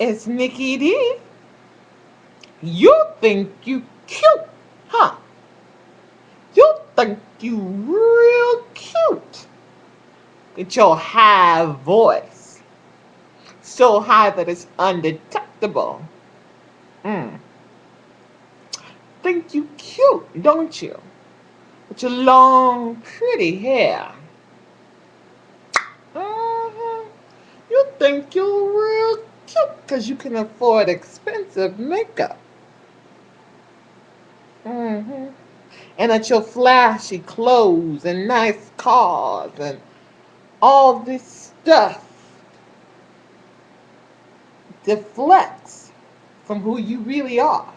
It's Nikki D. You think you cute, huh? You think you real cute. With your high voice. So high that it's undetectable. Mm. Think you cute, don't you? With your long, pretty hair. Mhm. You think you're real cute because you can afford expensive makeup. Hmm. And that your flashy clothes and nice cars and all this stuff deflects from who you really are.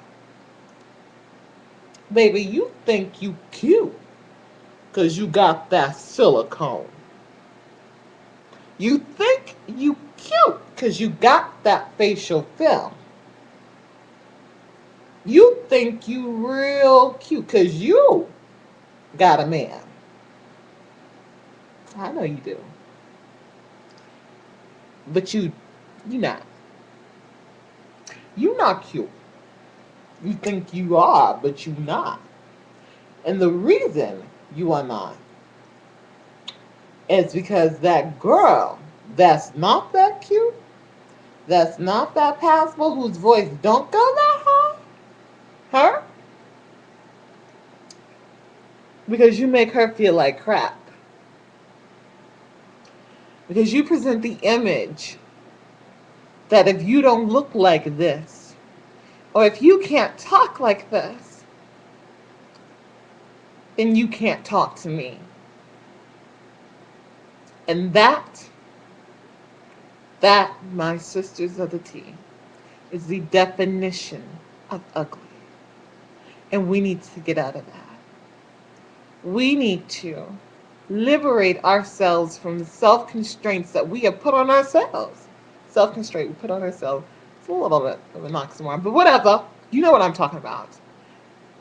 Baby, you think you cute because you got that silicone. You think you cute because you got that facial film. You think you real cute because you got a man. I know you do. But you not. You not cute. You think you are, but you not. And the reason you are not is because that girl that's not that cute, that's not that passable, whose voice don't go that high, her, because you make her feel like crap. Because you present the image that if you don't look like this, or if you can't talk like this, then you can't talk to me. And that, my sisters of the tea, is the definition of ugly. And we need to get out of that. We need to liberate ourselves from the self constraints that we have put on ourselves. Self constraint we put on ourselves. It's a little bit of an oxymoron, but whatever. You know what I'm talking about.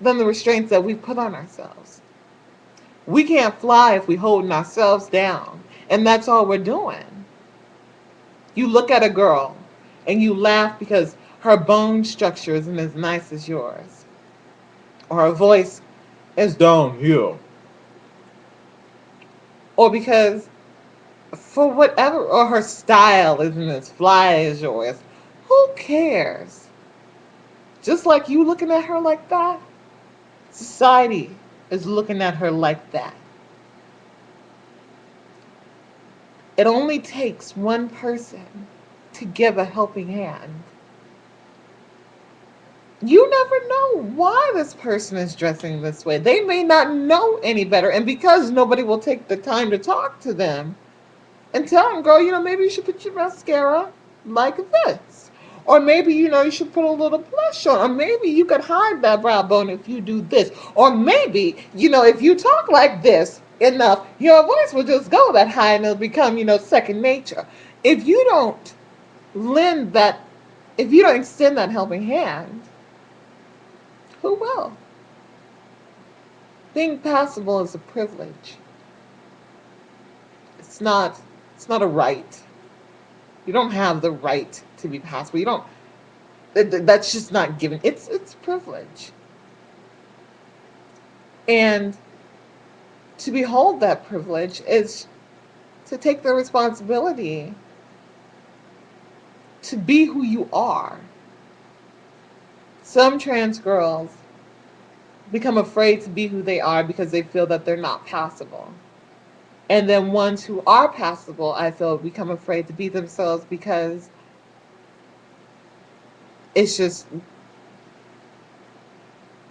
Then the restraints that we put on ourselves. We can't fly if we're holding ourselves down. And that's all we're doing. You look at a girl and you laugh because her bone structure isn't as nice as yours. Or her voice is down here. Or because for whatever, or her style isn't as fly as yours. Who cares? Just like you looking at her like that, society is looking at her like that. It only takes one person to give a helping hand. You never know why this person is dressing this way. They may not know any better. And because nobody will take the time to talk to them and tell them, girl, maybe you should put your mascara like this. Or maybe, you should put a little blush on. Or maybe you could hide that brow bone if you do this. Or maybe, if you talk like this enough, your voice will just go that high and it'll become, second nature. If you don't lend that, if you don't extend that helping hand, who will? Being passable is a privilege. It's not it's not a right. You don't have the right to be passable. You don't that's just not given. It's privilege. And to behold that privilege is to take the responsibility to be who you are. Some trans girls become afraid to be who they are because they feel that they're not passable. And then ones who are passable, I feel, become afraid to be themselves because it's just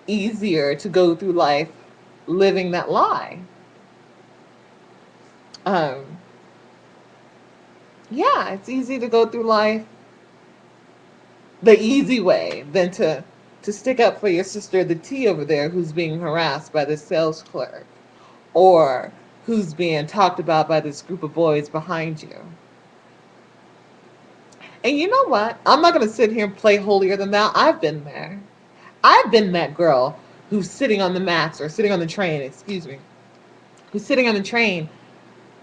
easier to go through life living that lie. Um, yeah, it's easy to go through life the easy way than to stick up for your sister, the T over there, who's being harassed by the sales clerk, or who's being talked about by this group of boys behind you. And you know what? I'm not going to sit here and play holier than thou. I've been there. I've been that girl who's sitting on the mats or sitting on the train, excuse me, who's sitting on the train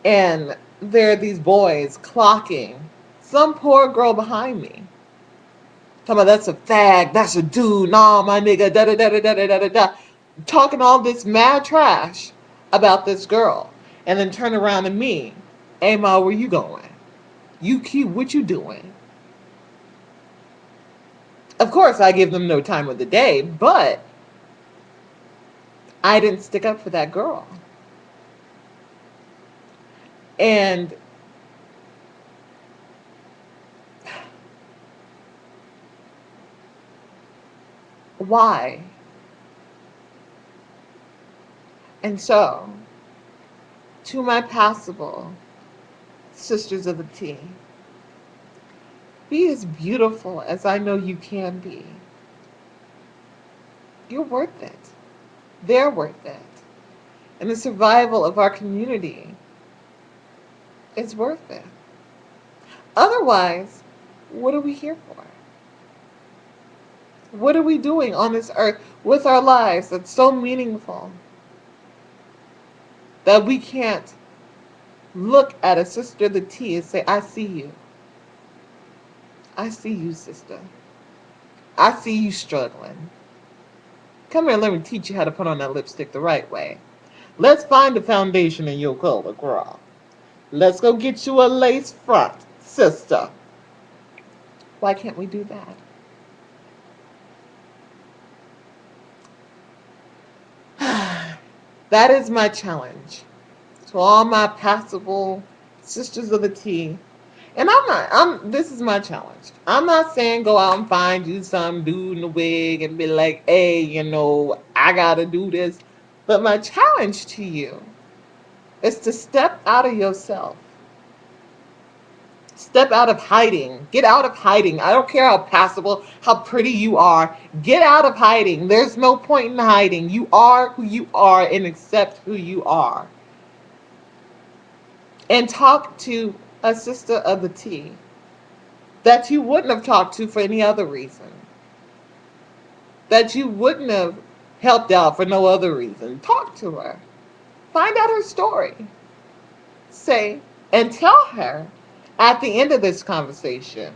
and there are these boys clocking some poor girl behind me. Talking about that's a fag, that's a dude, nah, my nigga, da da da da da da da da. Talking all this mad trash about this girl. And then turn around to me. Hey, Ma, where you going? You cute, what you doing? Of course, I give them no time of the day, but I didn't stick up for that girl. And why? And so, to my passable sisters of the tea, be as beautiful as I know you can be. You're worth it. They're worth it. And the survival of our community is worth it. Otherwise, what are we here for? What are we doing on this earth with our lives that's so meaningful that we can't look at a sister of the tea and say, I see you. I see you, sister. I see you struggling. Come here, let me teach you how to put on that lipstick the right way. Let's find the foundation in your color, girl. Let's go get you a lace front, sister. Why can't we do that? That is my challenge to all my passable sisters of the tea. And this is my challenge. I'm not saying go out and find you some dude in a wig and be like, hey, I gotta do this. But my challenge to you is to step out of yourself. Step out of hiding. Get out of hiding. I don't care how passable, how pretty you are. Get out of hiding. There's no point in hiding. You are who you are and accept who you are. And talk to a sister of the tea that you wouldn't have talked to for any other reason. That you wouldn't have helped out for no other reason. Talk to her. Find out her story. Say, and tell her at the end of this conversation,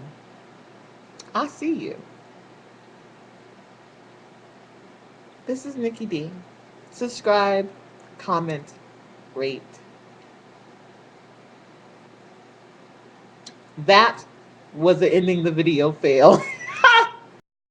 I see you. This is Nikki D. Subscribe, comment, rate. That was the ending the video fail.